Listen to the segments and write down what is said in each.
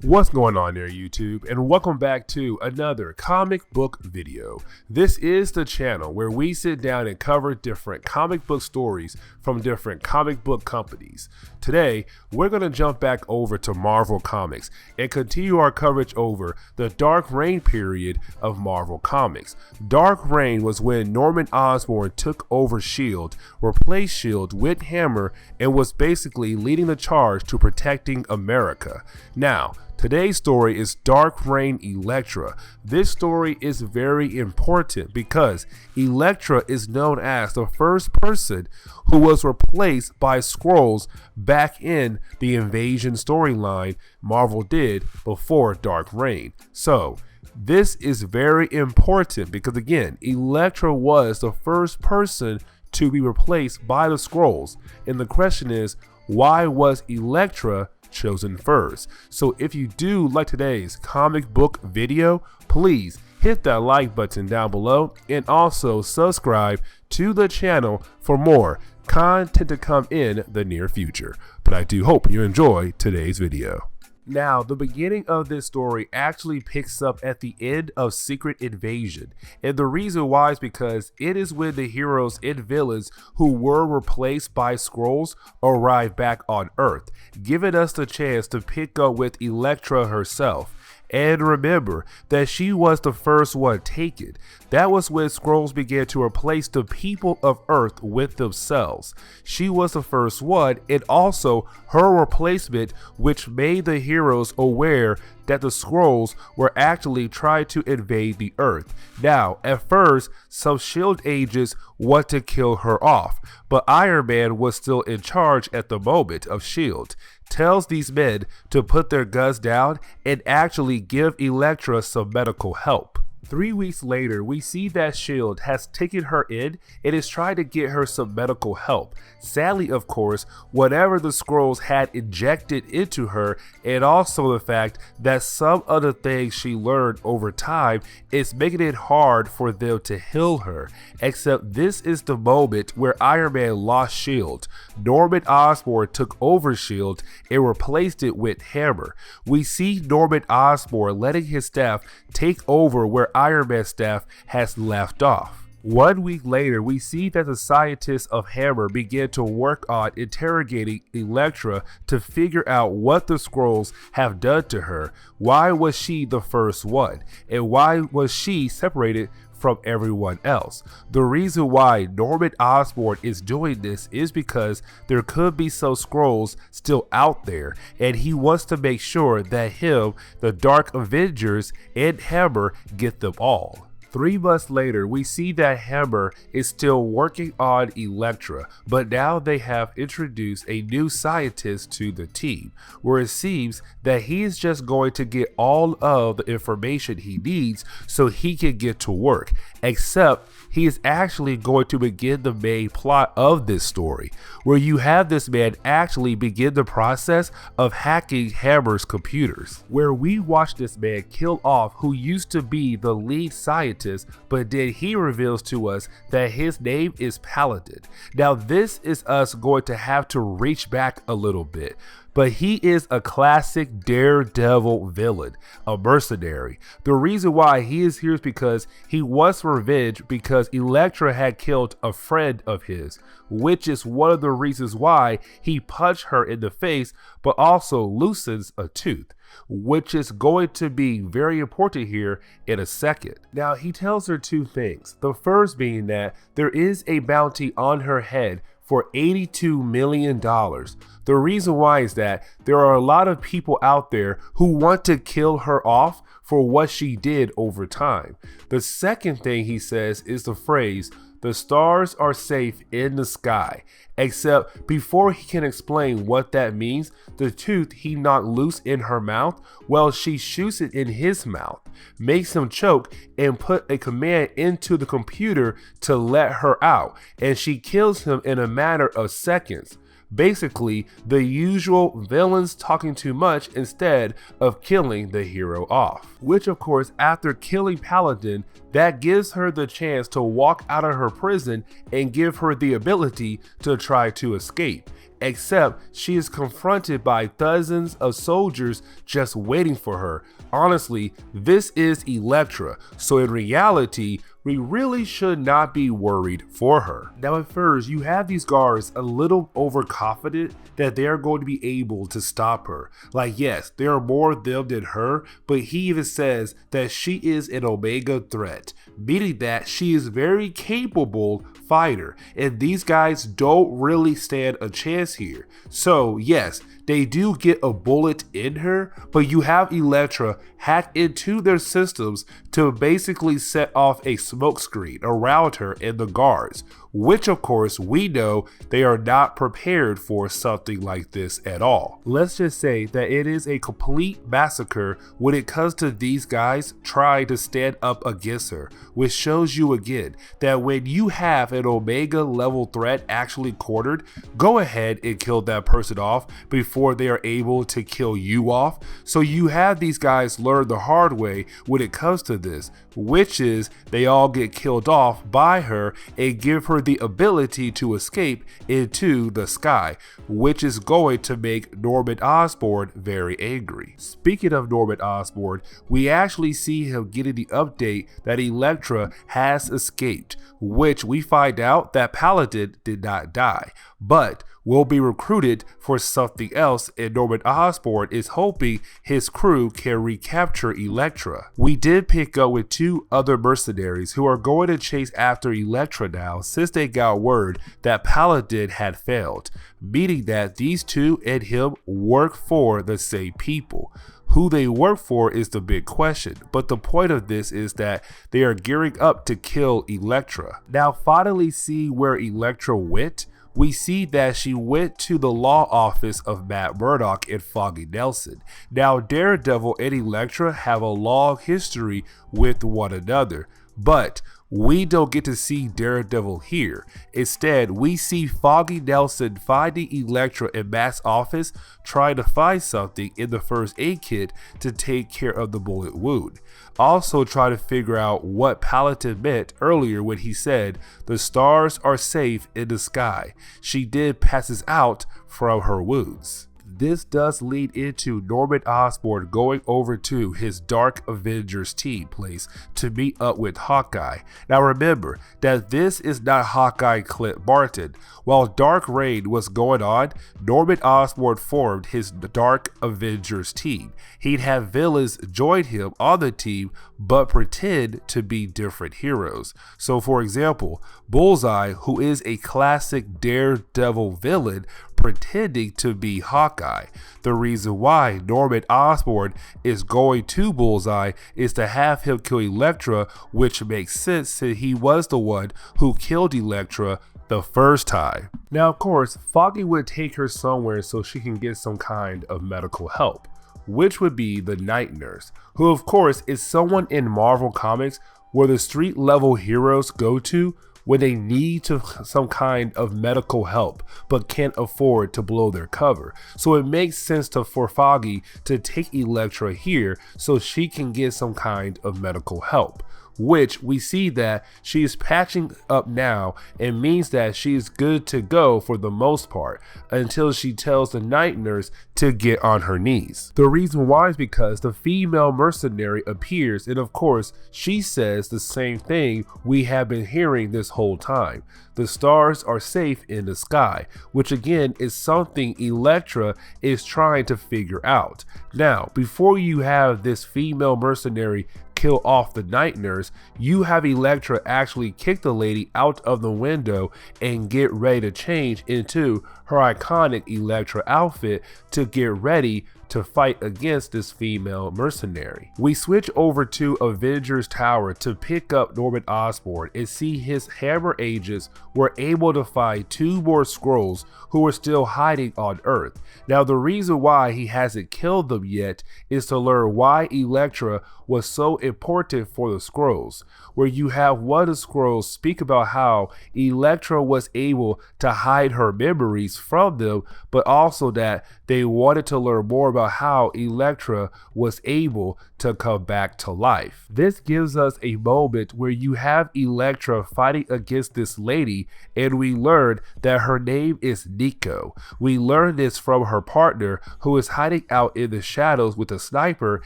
What's going on there, YouTube, and welcome back to another comic book video. This is the channel where we sit down and cover different comic book stories from different comic book companies. Today, we're going to jump back over to Marvel Comics and continue our coverage over the Dark Reign period of Marvel Comics. Dark Reign was when Norman Osborn took over S.H.I.E.L.D., replaced S.H.I.E.L.D. with Hammer, and was basically leading the charge to protecting America. Now, today's story is Dark Reign Elektra. This story is very important because Elektra is known as the first person who was replaced by Skrulls back in the Invasion storyline Marvel did before Dark Reign. So, this is very important because again, Elektra was the first person to be replaced by the Skrulls. And the question is, why was Elektra chosen first? So if you do like today's comic book video, please hit that like button down below and also subscribe to the channel for more content to come in the near future. But I do hope you enjoy today's video. Now, the beginning of this story actually picks up at the end of Secret Invasion, and the reason why is because it is when the heroes and villains who were replaced by Skrulls arrive back on Earth, giving us the chance to pick up with Elektra herself. And remember that she was the first one taken. That was when Skrulls began to replace the people of Earth with themselves. She was the first one, and also her replacement, which made the heroes aware that the Skrulls were actually trying to invade the Earth. Now, at first, some S.H.I.E.L.D. agents want to kill her off, but Iron Man was still in charge at the moment of S.H.I.E.L.D., tells these men to put their guns down and actually give Elektra some medical help. 3 weeks later, we see that S.H.I.E.L.D. has taken her in and is trying to get her some medical help. Sadly, of course, whatever the Skrulls had injected into her, and also the fact that some of the things she learned over time is making it hard for them to heal her. Except this is the moment where Iron Man lost S.H.I.E.L.D. Norman Osborn took over S.H.I.E.L.D. and replaced it with Hammer. We see Norman Osborn letting his staff take over where Iron Man's staff has left off. 1 week later, we see that the scientists of Hammer begin to work on interrogating Elektra to figure out what the Skrulls have done to her. Why was she the first one? And why was she separated from everyone else? The reason why Norman Osborn is doing this is because there could be some Skrulls still out there, and he wants to make sure that him, the Dark Avengers, and Hammer get them all. 3 months later, we see that Hammer is still working on Elektra, but now they have introduced a new scientist to the team, where it seems that he is just going to get all of the information he needs so he can get to work, except he is actually going to begin the main plot of this story, where you have this man actually begin the process of hacking Hammer's computers, where we watch this man kill off who used to be the lead scientist, but then he reveals to us that his name is Paladin. Now this is us going to have to reach back a little bit, but he is a classic daredevil villain, a mercenary. The reason why he is here is because he wants revenge because Elektra had killed a friend of his, which is one of the reasons why he punched her in the face, but also loosens a tooth, which is going to be very important here in a second. Now, he tells her 2 things. The first being that there is a bounty on her head for $82 million. The reason why is that there are a lot of people out there who want to kill her off for what she did over time. The second thing he says is the phrase, "The stars are safe in the sky," except before he can explain what that means, the tooth he knocked loose in her mouth, well, she shoots it in his mouth, makes him choke, and put a command into the computer to let her out, and she kills him in a matter of seconds. Basically, the usual villains talking too much instead of killing the hero off. Which of course, after killing Paladin, that gives her the chance to walk out of her prison and give her the ability to try to escape. except she is confronted by dozens of soldiers just waiting for her. Honestly, this is Elektra, so in reality, we really should not be worried for her. Now at first, you have these guards a little overconfident that they are going to be able to stop her. Like yes, there are more of them than her, but he even says that she is an Omega threat, meaning that she is very capable fighter, and these guys don't really stand a chance here. So yes, they do get a bullet in her, but you have Elektra hacked into their systems to basically set off a smokescreen around her and the guards, which of course we know they are not prepared for something like this at all. Let's just say that it is a complete massacre when it comes to these guys trying to stand up against her, which shows you again that when you have an Omega level threat actually cornered, go ahead and kill that person off before they are able to kill you off. So you have these guys learn the hard way when it comes to this, which is they all get killed off by her and give her the ability to escape into the sky, which is going to make Norman Osborn very angry. Speaking of Norman Osborn, we actually see him getting the update that Elektra has escaped, which we find out that Paladin did not die, but will be recruited for something else, and Norman Osborn is hoping his crew can recapture Elektra. We did pick up with two other mercenaries who are going to chase after Elektra now since they got word that Paladin had failed, meaning that these two and him work for the same people. Who they work for is the big question, but the point of this is that they are gearing up to kill Elektra. Now finally see where Elektra went. We see that she went to the law office of Matt Murdock and Foggy Nelson. Now Daredevil and Elektra have a long history with one another, but we don't get to see Daredevil here. Instead, we see Foggy Nelson finding Elektra in Matt's office, trying to find something in the first aid kit to take care of the bullet wound. Also try to figure out what Paladin meant earlier when he said the stars are safe in the sky. She did passes out from her wounds. This does lead into Norman Osborn going over to his Dark Avengers team place to meet up with Hawkeye. Now remember that this is not Hawkeye Clint Barton. While Dark Reign was going on, Norman Osborn formed his Dark Avengers team. He'd have villains join him on the team but pretend to be different heroes. So for example, Bullseye, who is a classic Daredevil villain, pretending to be Hawkeye. The reason why Norman Osborn is going to Bullseye is to have him kill Elektra, which makes sense since he was the one who killed Elektra the first time. Now of course, Foggy would take her somewhere so she can get some kind of medical help, which would be the Night Nurse, who of course is someone in Marvel Comics where the street level heroes go to when they need some kind of medical help but can't afford to blow their cover. So it makes sense for Foggy to take Elektra here so she can get some kind of medical help, which we see that she is patching up now and means that she is good to go for the most part until she tells the Night Nurse to get on her knees. The reason why is because the female mercenary appears, and of course she says the same thing we have been hearing this whole time. The stars are safe in the sky, which again is something Elektra is trying to figure out. Now, before you have this female mercenary kill off the Night Nurse, you have Elektra actually kick the lady out of the window and get ready to change into her iconic Elektra outfit to get ready to fight against this female mercenary. We switch over to Avengers Tower to pick up Norman Osborn and see his Hammer agents were able to find two more Skrulls who were still hiding on Earth. Now the reason why he hasn't killed them yet is to learn why Elektra was so important for the Skrulls, where you have one of the Skrulls speak about how Elektra was able to hide her memories from them, but also that they wanted to learn more about about how Elektra was able to come back to life. This gives us a moment where you have Elektra fighting against this lady, and we learn that her name is Nico. We learn this from her partner, who is hiding out in the shadows with a sniper,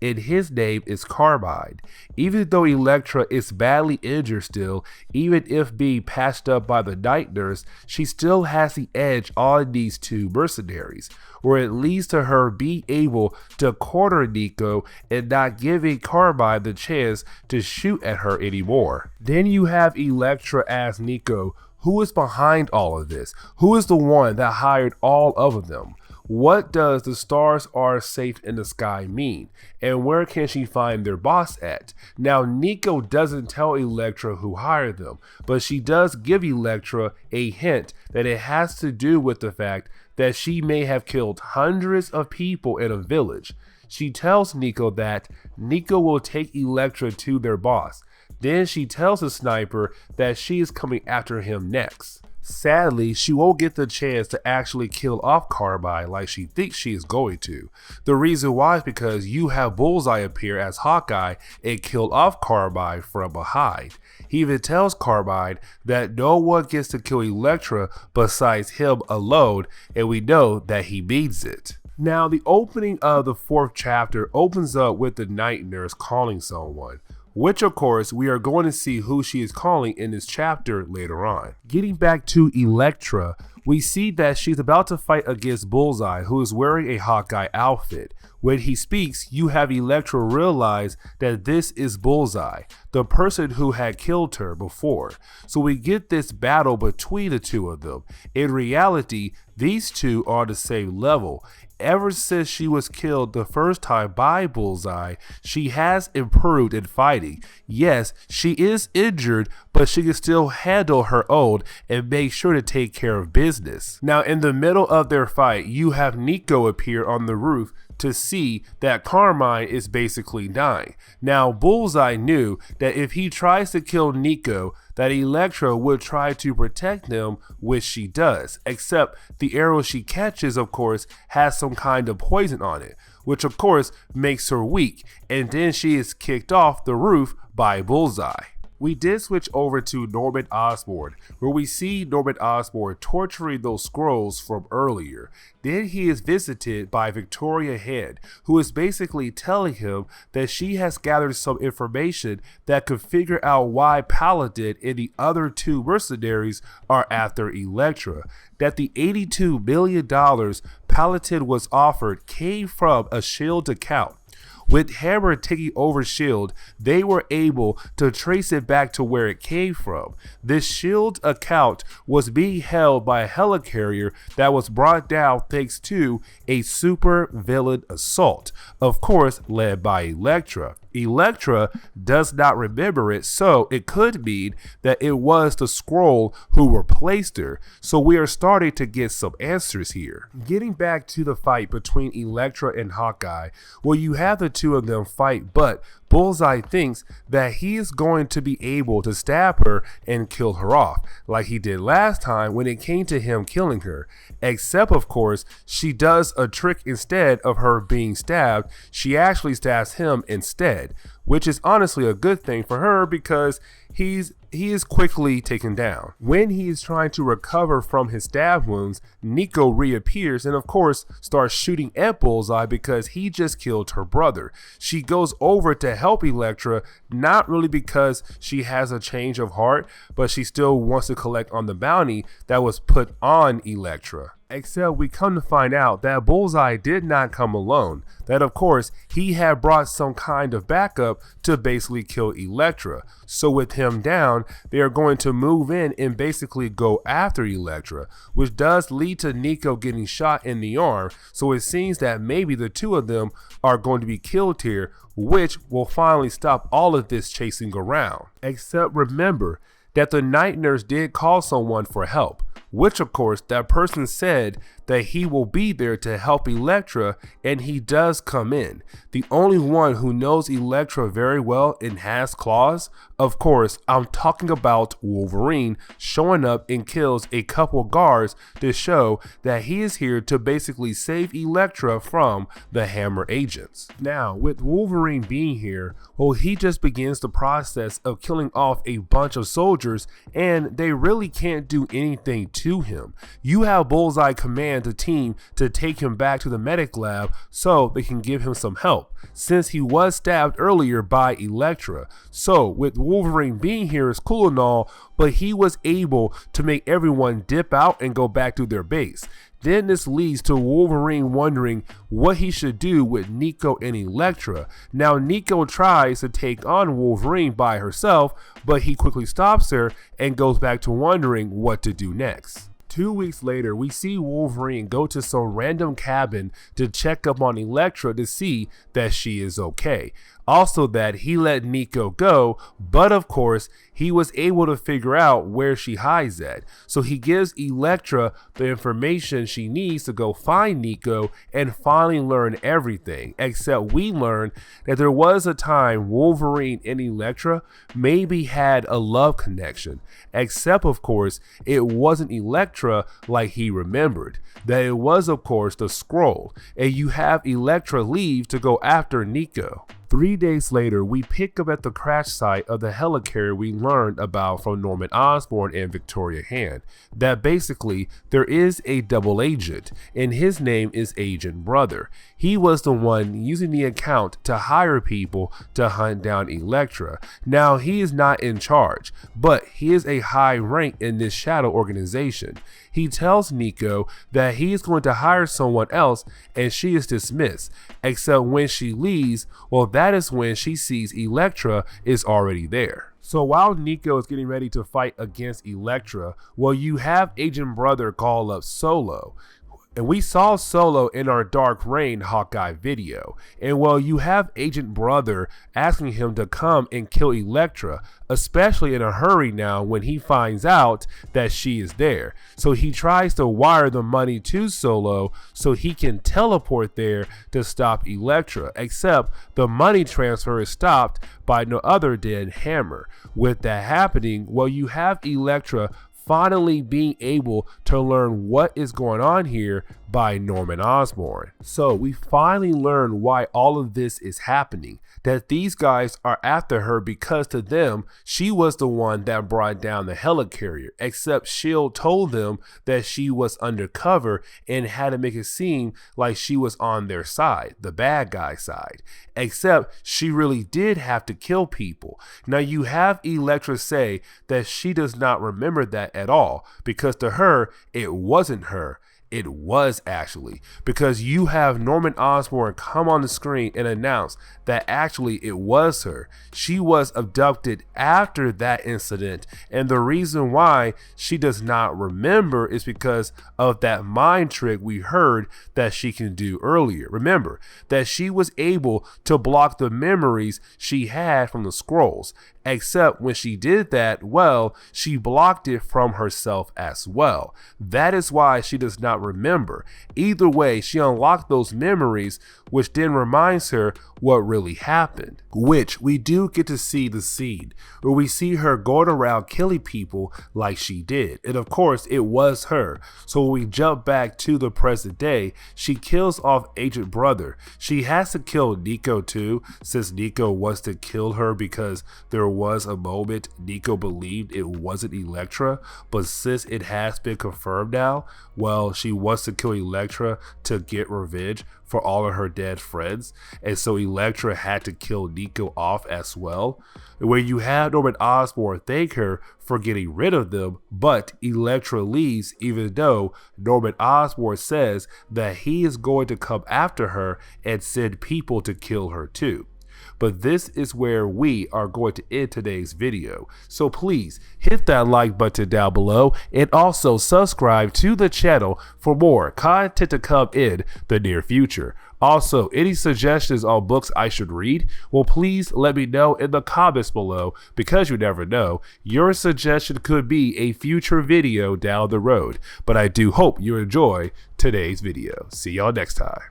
and his name is Carmine. Even though Elektra is badly injured still, even if being patched up by the night nurse, she still has the edge on these two mercenaries, where it leads to her being able to corner Nico and not giving Carmine the chance to shoot at her anymore. Then you have Elektra as Nico. Who is behind all of this? Who is the one that hired all of them? What does the stars are safe in the sky mean? And where can she find their boss at? Now, Nico doesn't tell Elektra who hired them, but she does give Elektra a hint that it has to do with the fact that she may have killed hundreds of people in a village. She tells Nico that Nico will take Elektra to their boss. Then she tells the sniper that she is coming after him next. Sadly, she won't get the chance to actually kill off Carmine like she thinks she is going to. The reason why is because you have Bullseye appear as Hawkeye and kill off Carmine from behind. He even tells Carmine that no one gets to kill Elektra besides him alone, and we know that he means it. Now, the opening of the 4th chapter opens up with the night nurse calling someone, which of course we are going to see who she is calling in this chapter later on. Getting back to Elektra, we see that she's about to fight against Bullseye, who is wearing a Hawkeye outfit. When he speaks, you have Elektra realize that this is Bullseye, the person who had killed her before. So we get this battle between the two of them. In reality, these two are the same level. Ever since she was killed the first time by Bullseye, she has improved in fighting. Yes, she is injured, but she can still handle her own and make sure to take care of business. Now, in the middle of their fight, you have Nico appear on the roof to see that Carmine is basically dying. Now, Bullseye knew that if he tries to kill Nico, that Elektra would try to protect them, which she does, except the arrow she catches, of course, has some kind of poison on it, which of course makes her weak, and then she is kicked off the roof by Bullseye. We did switch over to Norman Osborn, where we see Norman Osborn torturing those scrolls from earlier. Then he is visited by Victoria Hand, who is basically telling him that she has gathered some information that could figure out why Paladin and the other two mercenaries are after Elektra. That the $82 million Paladin was offered came from a Shield account. With Hammer taking over S.H.I.E.L.D., they were able to trace it back to where it came from. This S.H.I.E.L.D. account was being held by a helicarrier that was brought down thanks to a super villain assault, of course led by Elektra. Elektra does not remember it, so it could mean that it was the Skrull who replaced her. So we are starting to get some answers here. Getting back to the fight between Elektra and Hawkeye, well, you have the two of them fight, but Bullseye thinks that he is going to be able to stab her and kill her off, like he did last time when it came to him killing her. Except, of course, she does a trick. Instead of her being stabbed, she actually stabs him instead, which is honestly a good thing for her because he is quickly taken down. When he is trying to recover from his stab wounds, Nico reappears and of course starts shooting at Bullseye because he just killed her brother. She goes over to help Elektra, not really because she has a change of heart, but she still wants to collect on the bounty that was put on Elektra. Except we come to find out that Bullseye did not come alone, that of course he had brought some kind of backup to basically kill Elektra. So with him down, they are going to move in and basically go after Elektra, which does lead to Nico getting shot in the arm. So it seems that maybe the two of them are going to be killed here, which will finally stop all of this chasing around. Except remember that the night nurse did call someone for help, which of course that person said that he will be there to help Elektra, and he does come in. The only one who knows Elektra very well and has claws, of course, I'm talking about Wolverine, showing up and kills a couple guards to show that he is here to basically save Elektra from the Hammer agents. Now, with Wolverine being here, well, he just begins the process of killing off a bunch of soldiers, and they really can't do anything to him. You have Bullseye command the team to take him back to the medic lab so they can give him some help, since he was stabbed earlier by Elektra. So with Wolverine being here is cool and all, but he was able to make everyone dip out and go back to their base. Then this leads to Wolverine wondering what he should do with Nico and Elektra. Now Nico tries to take on Wolverine by herself, but he quickly stops her and goes back to wondering what to do next. 2 weeks later, we see Wolverine go to some random cabin to check up on Elektra to see that she is okay. Also that he let Nico go, but of course he was able to figure out where she hides at. So he gives Elektra the information she needs to go find Nico and finally learn everything. Except we learn that there was a time Wolverine and Elektra maybe had a love connection. Except of course it wasn't Elektra like he remembered. That it was of course the Skrull, and you have Elektra leave to go after Nico. 3 days later, we pick up at the crash site of the helicarrier we learned about from Norman Osborn and Victoria Hand, that basically there is a double agent, and his name is Agent Brother. He was the one using the account to hire people to hunt down Elektra. Now, he is not in charge, but he is a high rank in this shadow organization. He tells Nico that he is going to hire someone else, and she is dismissed, except when she leaves, well, that is when she sees Elektra is already there. So while Nico is getting ready to fight against Elektra, well, you have Agent Brother call up Solo. And we saw Solo in our Dark Reign Hawkeye video. And well, you have Agent Brother asking him to come and kill Elektra, especially in a hurry now when he finds out that she is there. So he tries to wire the money to Solo so he can teleport there to stop Elektra, except the money transfer is stopped by no other than Hammer. With that happening, well, you have Elektra finally being able to learn what is going on here by Norman Osborn. So we finally learn why all of this is happening, that these guys are after her because to them, she was the one that brought down the helicarrier, except S.H.I.E.L.D. told them that she was undercover and had to make it seem like she was on their side, the bad guy side, except she really did have to kill people. Now you have Elektra say that she does not remember that at all, because to her, it wasn't her. It was actually, because you have Norman Osborn come on the screen and announce that actually it was her. She was abducted after that incident, and the reason why she does not remember is because of that mind trick we heard that she can do earlier. Remember that she was able to block the memories she had from the Skrulls, except when she did that, well, she blocked it from herself as well. That is why she does not remember. Either way, she unlocked those memories, which then reminds her what really happened, which we do get to see the scene where we see her going around killing people like she did. And of course, it was her. So when we jump back to the present day, she kills off Agent Brother. She has to kill Nico too, since Nico wants to kill her because there was a moment Nico believed it wasn't Elektra, but since it has been confirmed now, well, she wants to kill Elektra to get revenge for all of her dead friends, and so Elektra had to kill Nico off as well. Where you have Norman Osborn thank her for getting rid of them, but Elektra leaves even though Norman Osborn says that he is going to come after her and send people to kill her too. But this is where we are going to end today's video. So please hit that like button down below and also subscribe to the channel for more content to come in the near future. Also, any suggestions on books I should read, well, please let me know in the comments below, because you never know, your suggestion could be a future video down the road. But I do hope you enjoy today's video. See y'all next time.